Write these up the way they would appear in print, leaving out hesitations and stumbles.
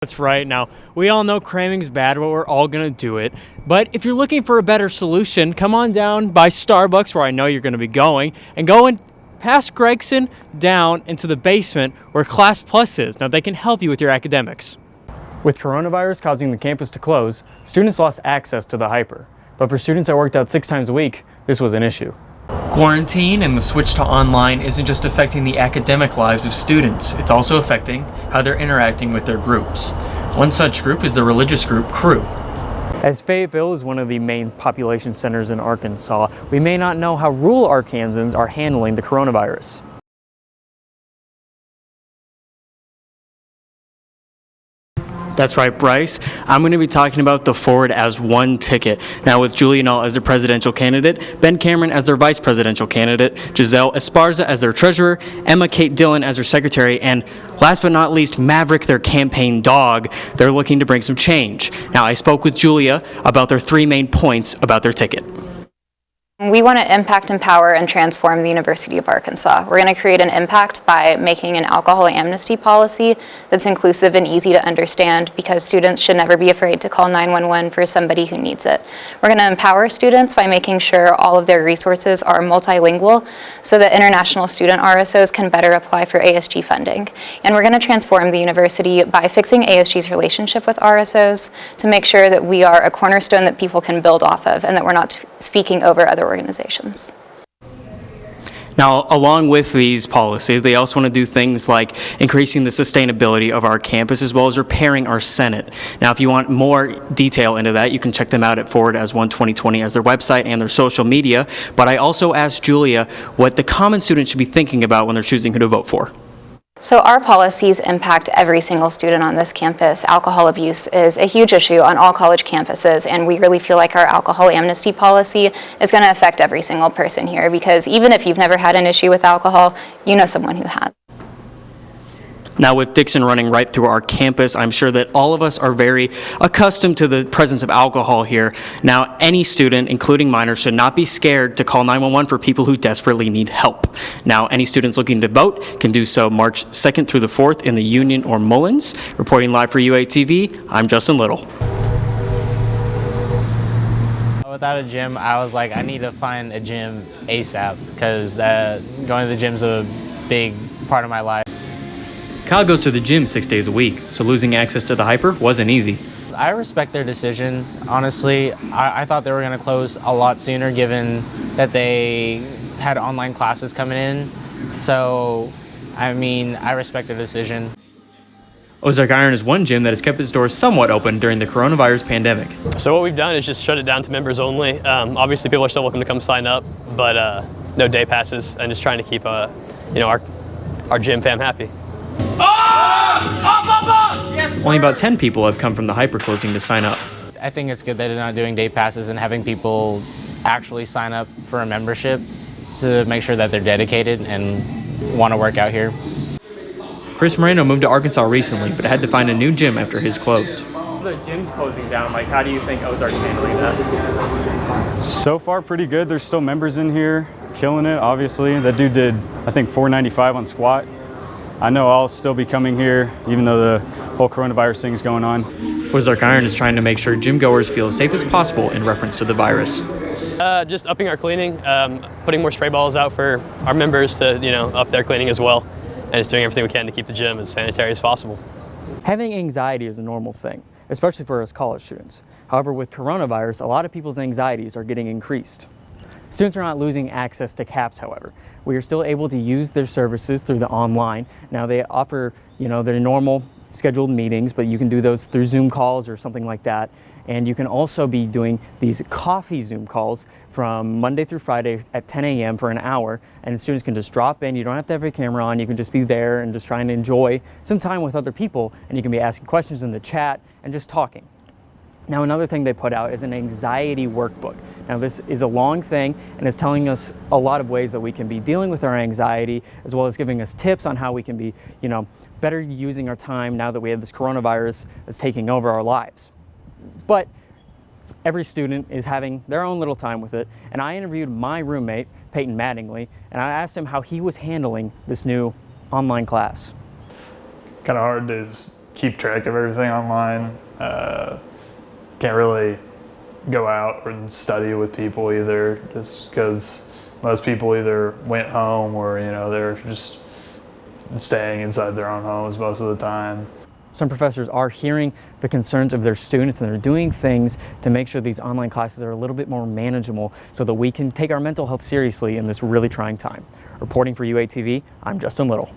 That's right. Now, we all know cramming's bad, but we're all going to do it. But if you're looking for a better solution, come on down by Starbucks, where I know you're going to be going, and go in past Gregson down into the basement where Class Plus is. Now, they can help you with your academics. With coronavirus causing the campus to close, students lost access to the Hyper. But for students that worked out 6 times a week, this was an issue. Quarantine and the switch to online isn't just affecting the academic lives of students, it's also affecting how they're interacting with their groups. One such group is the religious group Crew. As Fayetteville is one of the main population centers in Arkansas, we may not know how rural Arkansans are handling the coronavirus. That's right, Bryce. I'm going to be talking about the Forward as one ticket. Now, with Julia Null as their presidential candidate, Ben Cameron as their vice presidential candidate, Giselle Esparza as their treasurer, Emma Kate Dillon as their secretary, and last but not least, Maverick, their campaign dog, they're looking to bring some change. Now, I spoke with Julia about their 3 main points about their ticket. We want to impact, empower, and transform the University of Arkansas. We're going to create an impact by making an alcohol amnesty policy that's inclusive and easy to understand, because students should never be afraid to call 911 for somebody who needs it. We're going to empower students by making sure all of their resources are multilingual so that international student RSOs can better apply for ASG funding. And we're going to transform the university by fixing ASG's relationship with RSOs to make sure that we are a cornerstone that people can build off of and that we're not speaking over other organizations. Now, along with these policies, they also want to do things like increasing the sustainability of our campus as well as repairing our Senate. Now, if you want more detail into that, you can check them out at Forward as One 2020 as their website and their social media. But I also asked Julia what the common student should be thinking about when they're choosing who to vote for. So our policies impact every single student on this campus. Alcohol abuse is a huge issue on all college campuses, and we really feel like our alcohol amnesty policy is going to affect every single person here, because even if you've never had an issue with alcohol, you know someone who has. Now, with Dixon running right through our campus, I'm sure that all of us are very accustomed to the presence of alcohol here. Now, any student, including minors, should not be scared to call 911 for people who desperately need help. Now, any students looking to vote can do so March 2nd through the 4th in the Union or Mullins. Reporting live for UATV, I'm Justin Liddle. Without a gym, I was like, I need to find a gym ASAP, because going to the gym's a big part of my life. Kyle goes to the gym 6 days a week, so losing access to the Hyper wasn't easy. I respect their decision, honestly. I thought they were going to close a lot sooner, given that they had online classes coming in. So, I mean, I respect their decision. Ozark Iron is one gym that has kept its doors somewhat open during the coronavirus pandemic. So what we've done is just shut it down to members only. Obviously, people are still welcome to come sign up, but no day passes, and just trying to keep our gym fam happy. Only about 10 people have come from the Hyper closing to sign up. I think it's good that they're not doing day passes and having people actually sign up for a membership to make sure that they're dedicated and want to work out here. Chris Moreno moved to Arkansas recently, but had to find a new gym after his closed. The gym's closing down. How do you think Ozark's handling that? So far, pretty good. There's still members in here, killing it, obviously. That dude did, I think, $495 on squat. I know I'll still be coming here, even though the whole coronavirus thing is going on. Ozark Iron is trying to make sure gym goers feel as safe as possible in reference to the virus. Just upping our cleaning, putting more spray balls out for our members to, up their cleaning as well, and just doing everything we can to keep the gym as sanitary as possible. Having anxiety is a normal thing, especially for us college students. However, with coronavirus, a lot of people's anxieties are getting increased. Students are not losing access to CAPS, however. We are still able to use their services through the online. Now they offer, their normal scheduled meetings, but you can do those through Zoom calls or something like that. And you can also be doing these coffee Zoom calls from Monday through Friday at 10 a.m. for an hour. And students can just drop in. You don't have to have a camera on. You can just be there and just trying to enjoy some time with other people. And you can be asking questions in the chat and just talking. Now, another thing they put out is an anxiety workbook. Now, this is a long thing, and it's telling us a lot of ways that we can be dealing with our anxiety, as well as giving us tips on how we can be, better using our time now that we have this coronavirus that's taking over our lives. But every student is having their own little time with it, and I interviewed my roommate, Peyton Mattingly, and I asked him how he was handling this new online class. Kind of hard is keep track of everything online. Can't really go out and study with people either, just because most people either went home or, you know, they're just staying inside their own homes most of the time. Some professors are hearing the concerns of their students, and they're doing things to make sure these online classes are a little bit more manageable so that we can take our mental health seriously in this really trying time. Reporting for UATV, I'm Justin Liddle.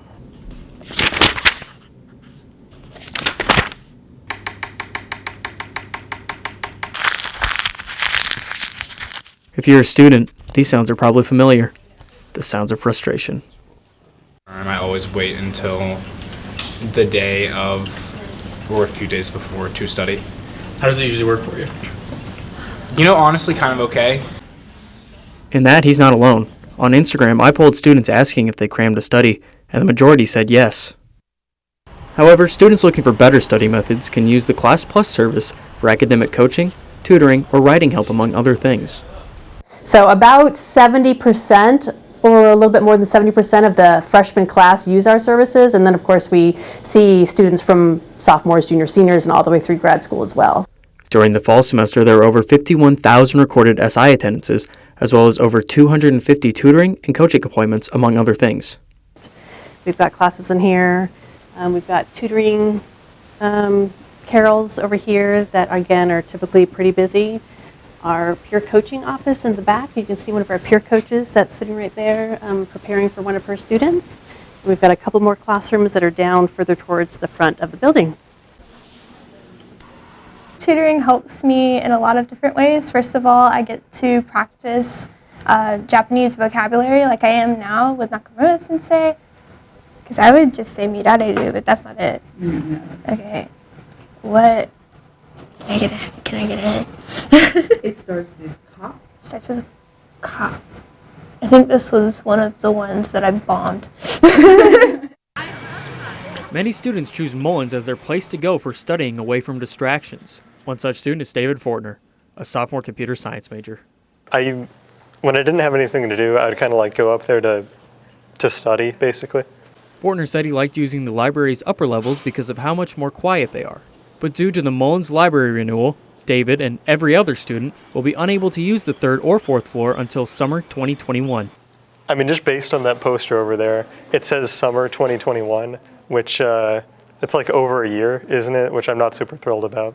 If you're a student, these sounds are probably familiar. The sounds of frustration. I always wait until the day of or a few days before to study. How does it usually work for you? You know, honestly, kind of okay. In that, he's not alone. On Instagram, I polled students asking if they crammed to study, and the majority said yes. However, students looking for better study methods can use the Class Plus service for academic coaching, tutoring, or writing help, among other things. So about 70% or a little bit more than 70% of the freshman class use our services, and then of course we see students from sophomores, juniors, seniors, and all the way through grad school as well. During the fall semester, there were over 51,000 recorded SI attendances, as well as over 250 tutoring and coaching appointments, among other things. We've got classes in here. We've got tutoring carols over here that, again, are typically pretty busy. Our peer coaching office in the back, you can see one of our peer coaches that's sitting right there preparing for one of her students. We've got a couple more classrooms that are down further towards the front of the building. Tutoring helps me in a lot of different ways. First of all, I get to practice Japanese vocabulary like I am now with Nakamura sensei. Because I would just say mirareru, but that's not it. Okay. What? Can I get it? It starts with ka. Starts with ka. I think this was one of the ones that I bombed. Many students choose Mullins as their place to go for studying away from distractions. One such student is David Fortner, a sophomore computer science major. When I didn't have anything to do, I'd kind of like go up there to study, basically. Fortner said he liked using the library's upper levels because of how much more quiet they are. But due to the Mullins library renewal, David and every other student will be unable to use the third or fourth floor until summer 2021. I mean, just based on that poster over there, it says summer 2021, which it's like over a year, isn't it? Which I'm not super thrilled about.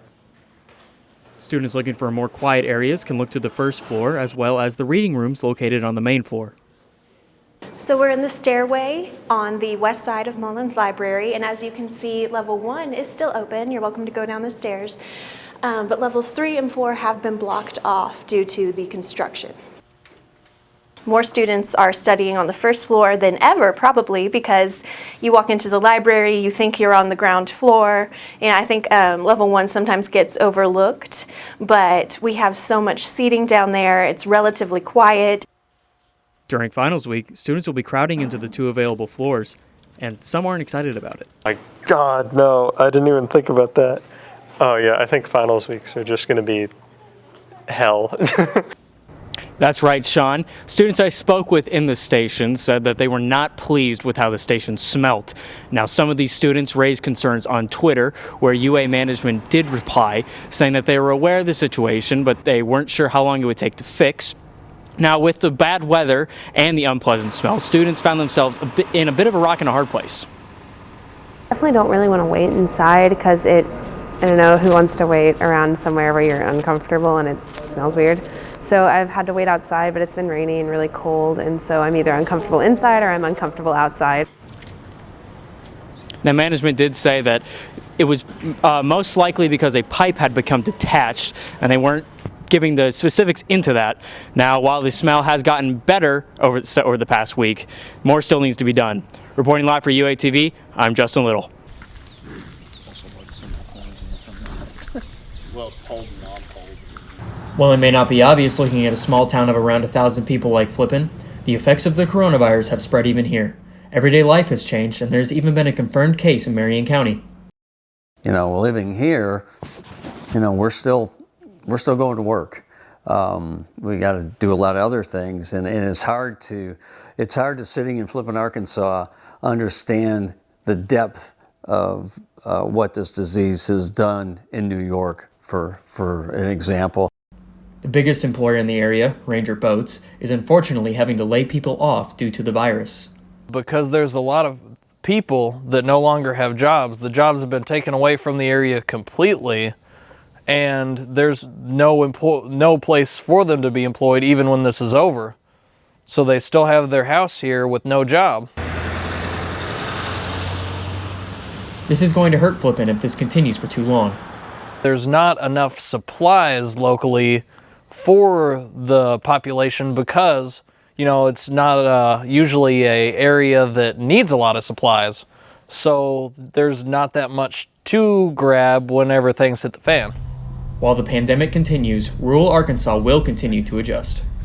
Students looking for more quiet areas can look to the first floor as well as the reading rooms located on the main floor. So we're in the stairway on the west side of Mullins Library, and as you can see, level 1 is still open. You're welcome to go down the stairs. But levels 3 and 4 have been blocked off due to the construction. More students are studying on the first floor than ever, probably, because you walk into the library, you think you're on the ground floor, and I think level 1 sometimes gets overlooked, but we have so much seating down there, it's relatively quiet. During finals week, students will be crowding into the 2 available floors, and some aren't excited about it. My God, no, I didn't even think about that. Oh yeah, I think finals weeks are just going to be hell. That's right, Sean. Students I spoke with in the station said that they were not pleased with how the station smelt. Now, some of these students raised concerns on Twitter, where UA management did reply, saying that they were aware of the situation, but they weren't sure how long it would take to fix. Now, with the bad weather and the unpleasant smell, students found themselves in a bit of a rock and a hard place. Definitely don't really want to wait inside because I don't know who wants to wait around somewhere where you're uncomfortable and it smells weird. So I've had to wait outside, but it's been rainy and really cold, and so I'm either uncomfortable inside or I'm uncomfortable outside. Now, management did say that it was most likely because a pipe had become detached, and they weren't giving the specifics into that. Now, while the smell has gotten better over the past week, more still needs to be done. Reporting live for UATV, I'm Justin Liddle. While it may not be obvious looking at a small town of around 1,000 people like Flippin, the effects of the coronavirus have spread even here. Everyday life has changed, and there's even been a confirmed case in Marion County. You know, living here, you know, we're still going to work. We got to do a lot of other things, and it's hard to sitting in Flippin, Arkansas, understand the depth of what this disease has done in New York, for an example. The biggest employer in the area, Ranger Boats, is unfortunately having to lay people off due to the virus. Because there's a lot of people that no longer have jobs. The jobs have been taken away from the area completely, and there's no place for them to be employed even when this is over. So they still have their house here with no job. This is going to hurt Flippin if this continues for too long. There's not enough supplies locally for the population because, you know, it's not usually an area that needs a lot of supplies. So there's not that much to grab whenever things hit the fan. While the pandemic continues, rural Arkansas will continue to adjust.